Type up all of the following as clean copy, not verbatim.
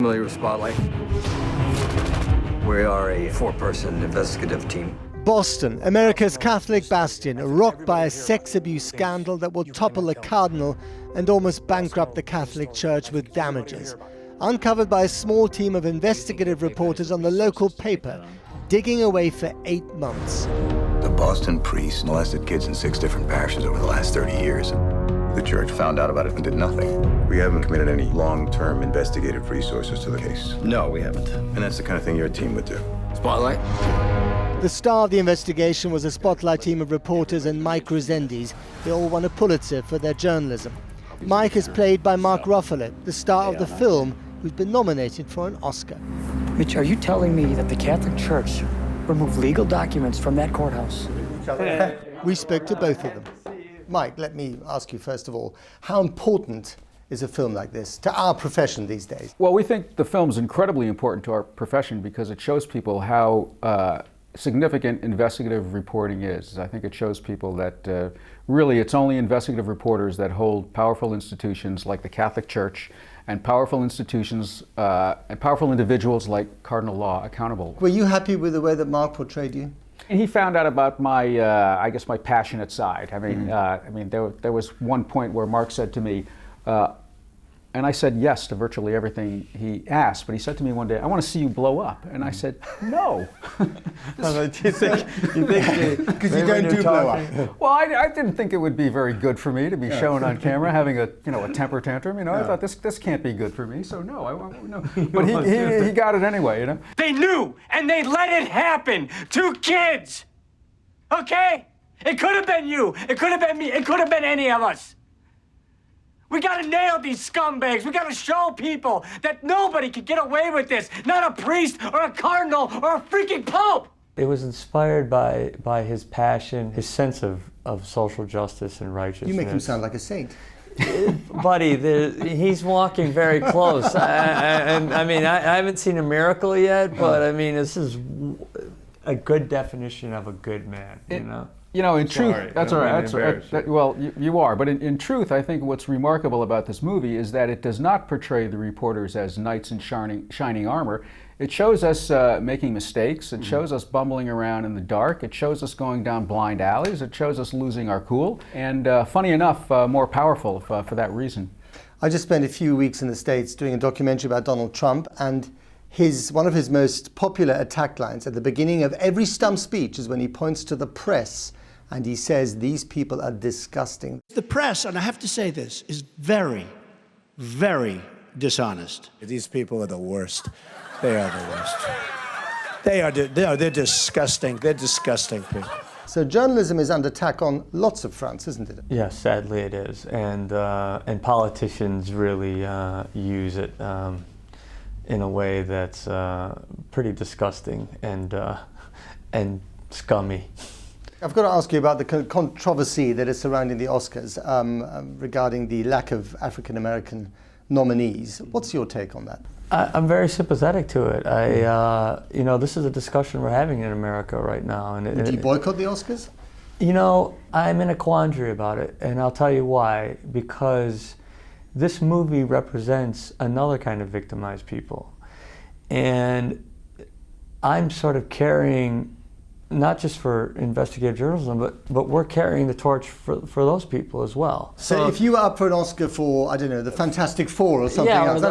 Familiar with Spotlight? We are a four-person investigative team. Boston, America's Catholic bastion, rocked by a sex abuse scandal that will topple a cardinal and almost bankrupt the Catholic Church with damages. Uncovered by a small team of investigative reporters on the local paper, digging away for 8 months. The Boston priest molested kids in 6 different parishes over the last 30 years. The church found out about it and did nothing. We haven't committed any long-term investigative resources to the case. No, we haven't. And that's the kind of thing your team would do. Spotlight? The star of the investigation was a Spotlight team of reporters and Mike Resendiz. They all won a Pulitzer for their journalism. Mike is played by Mark Ruffalo, the star of the film, who's been nominated for an Oscar. Mitch, are you telling me that the Catholic Church removed legal documents from that courthouse? We spoke to both of them. Mike, let me ask you first of all, how important is a film like this to our profession these days? Well, we think the film's incredibly important to our profession because it shows people how significant investigative reporting is. I think it shows people that really it's only investigative reporters that hold powerful institutions like the Catholic Church and powerful institutions and powerful individuals like Cardinal Law accountable. Were you happy with the way that Mark portrayed you? And he found out about my, I guess, my passionate side. I mean, there was one point where Mark said to me, and I said yes to virtually everything he asked, but he said to me one day, "I want to see you blow up." And I said, "No." Because you don't do blow up. Well, I didn't think it would be very good for me to be shown on camera having a temper tantrum. I thought this can't be good for me. So no. But he got it anyway. They knew, and they let it happen. 2 kids. Okay? It could have been you. It could have been me. It could have been any of us. We gotta nail these scumbags. We gotta show people that nobody can get away with this. Not a priest or a cardinal or a freaking pope. It was inspired by his passion, his sense of social justice and righteousness. You make him sound like a saint. Buddy, he's walking very close. I mean, I haven't seen a miracle yet, but I mean, this is a good definition of a good man, in truth, that's all right. Well, you are. But in truth, I think what's remarkable about this movie is that it does not portray the reporters as knights in shining armor. It shows us making mistakes. It shows us bumbling around in the dark. It shows us going down blind alleys. It shows us losing our cool. And funny enough, more powerful for that reason. I just spent a few weeks in the States doing a documentary about Donald Trump, and one of his most popular attack lines at the beginning of every stump speech is when he points to the press and he says, "These people are disgusting." The press, and I have to say this, is very, very dishonest. These people are the worst. They are the worst. They're disgusting. They're disgusting people. So journalism is under attack on lots of fronts, isn't it? Yes, sadly it is, and politicians really use it in a way that's pretty disgusting and scummy. I've got to ask you about the controversy that is surrounding the Oscars regarding the lack of African American nominees. What's your take on that? I'm very sympathetic to it. This is a discussion we're having in America right now. And Would you boycott the Oscars? I'm in a quandary about it, and I'll tell you why. Because this movie represents another kind of victimized people. And I'm sort of carrying, not just for investigative journalism, but we're carrying the torch for those people as well. So if you were up for an Oscar for, I don't know, the Fantastic Four or something else,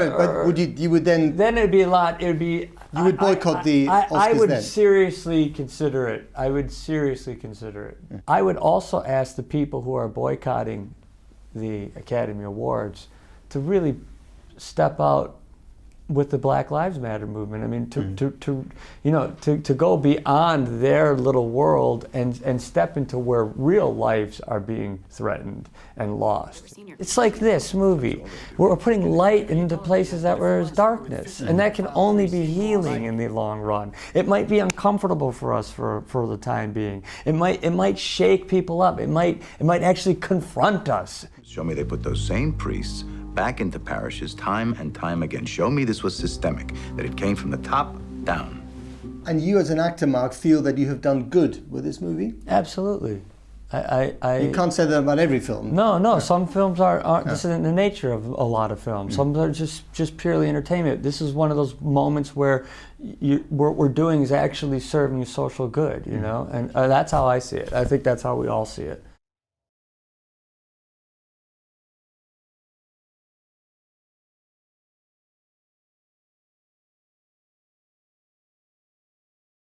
you would then... Then it'd be a lot, you would boycott the Oscars I would then? seriously consider it. I would seriously consider it. Yeah. I would also ask the people who are boycotting the Academy Awards to really step out with the Black Lives Matter movement. I mean, to go beyond their little world and step into where real lives are being threatened and lost. It's like this movie. We're putting light into places that were darkness, and that can only be healing in the long run. It might be uncomfortable for us for the time being. It might shake people up. It might actually confront us. Show me they put those same priests back into parishes time and time again. Show me this was systemic, that it came from the top down. And you as an actor, Mark, feel that you have done good with this movie? Absolutely. You can't say that about every film. No. Some films aren't. This isn't the nature of a lot of films. Some are just purely entertainment. This is one of those moments where what we're doing is actually serving social good, you know, and that's how I see it. I think that's how we all see it.